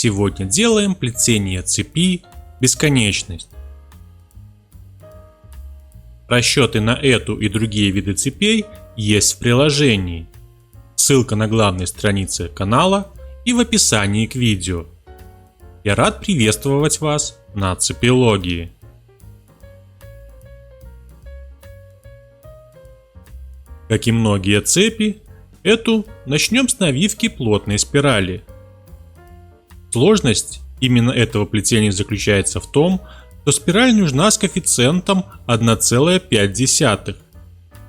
Сегодня делаем плетение цепи бесконечность. Расчеты на эту и другие виды цепей есть в приложении. Ссылка на главной странице канала и в описании к видео. Я рад приветствовать вас на цепилогии. Как и многие цепи, эту начнем с навивки плотной спирали. Сложность именно этого плетения заключается в том, что спираль нужна с коэффициентом 1,5,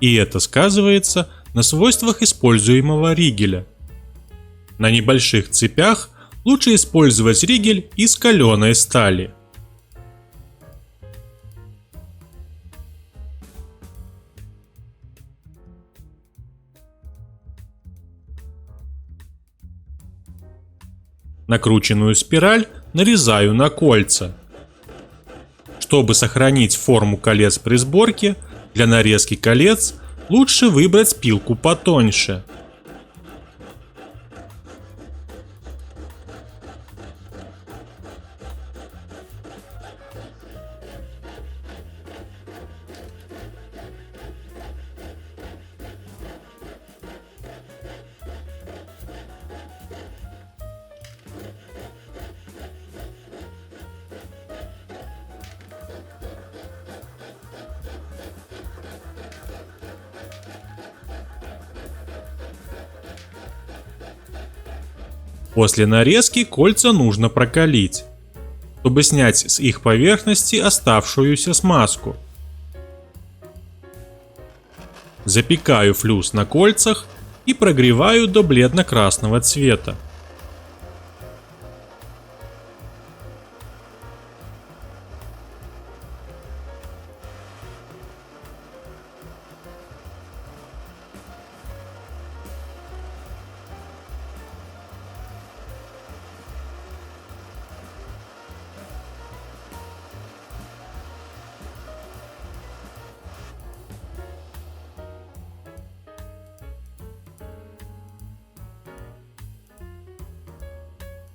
и это сказывается на свойствах используемого ригеля. На небольших цепях лучше использовать ригель из каленой стали. Накрученную спираль нарезаю на кольца. Чтобы сохранить форму колец при сборке, для нарезки колец лучше выбрать спилку потоньше. После нарезки кольца нужно прокалить, чтобы снять с их поверхности оставшуюся смазку. Запекаю флюс на кольцах и прогреваю до бледно-красного цвета.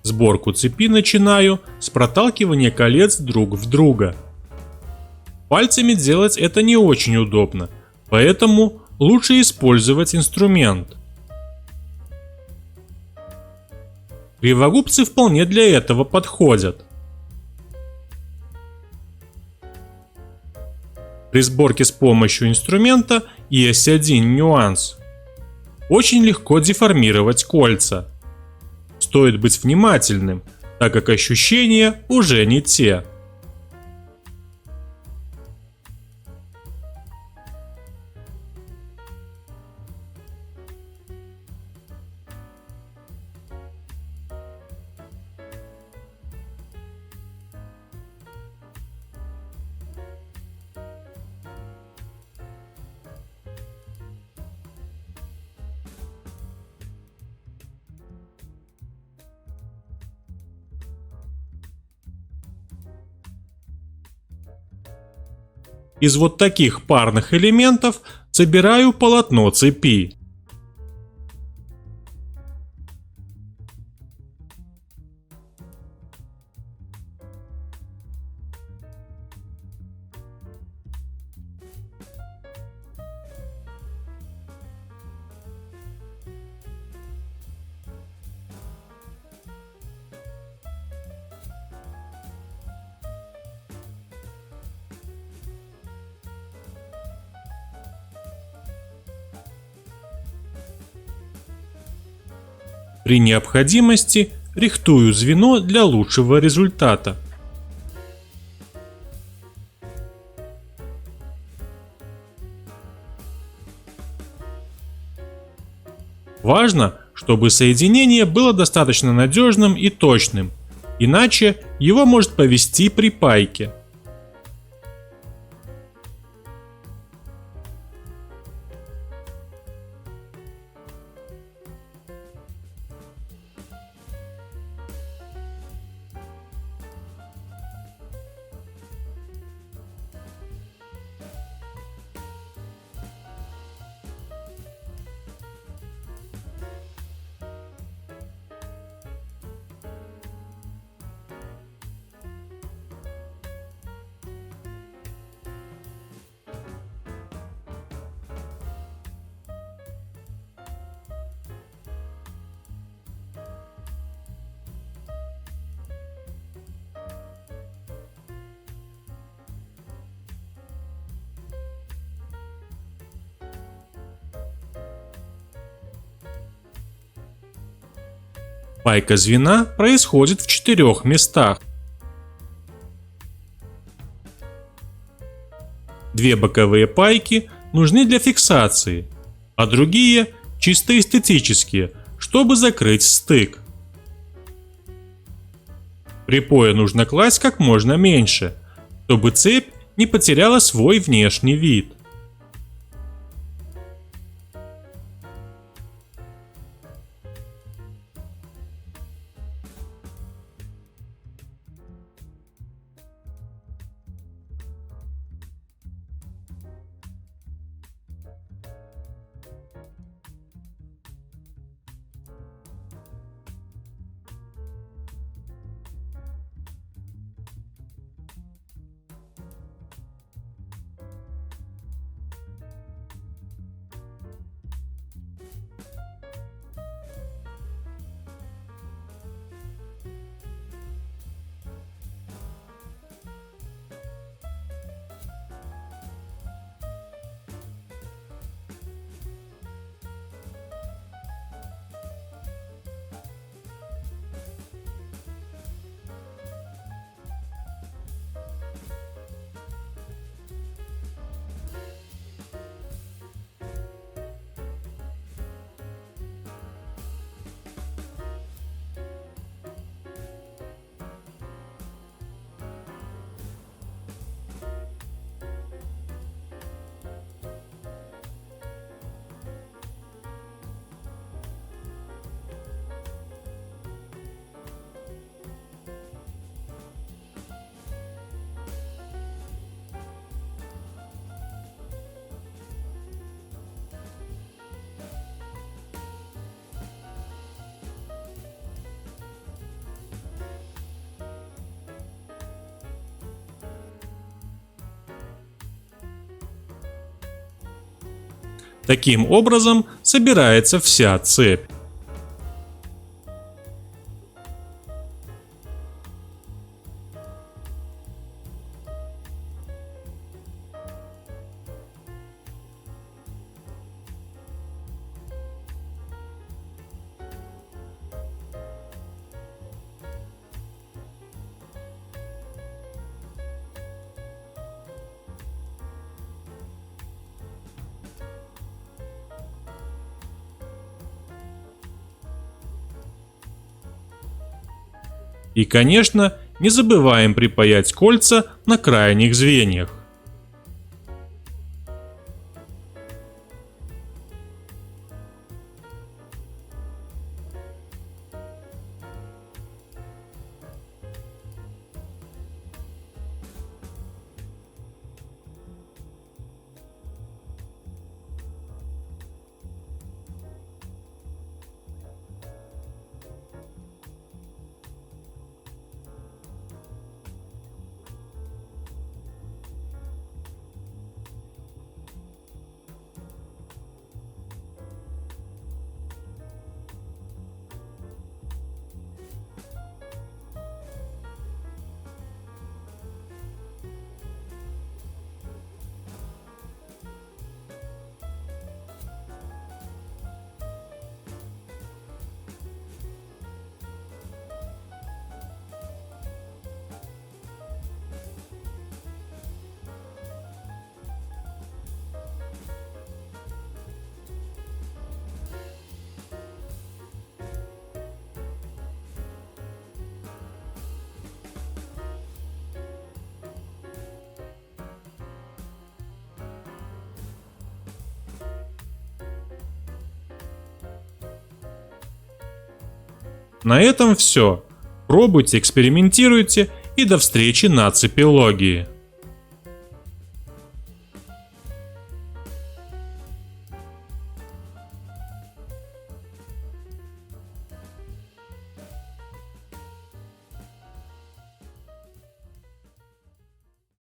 Сборку цепи начинаю с проталкивания колец друг в друга. Пальцами делать это не очень удобно, поэтому лучше использовать инструмент. Кривогубцы вполне для этого подходят. При сборке с помощью инструмента есть один нюанс. Очень легко деформировать кольца. Стоит быть внимательным, так как ощущения уже не те. Из вот таких парных элементов собираю полотно цепи. При необходимости рихтую звено для лучшего результата. Важно, чтобы соединение было достаточно надежным и точным, иначе его может повести при пайке. Пайка звена происходит в 4 местах. 2 боковые пайки нужны для фиксации, а другие чисто эстетические, чтобы закрыть стык. Припоя нужно класть как можно меньше, чтобы цепь не потеряла свой внешний вид. Таким образом собирается вся цепь. И, конечно, не забываем припаять кольца на крайних звеньях. На этом все. Пробуйте, экспериментируйте и до встречи на цепилогии.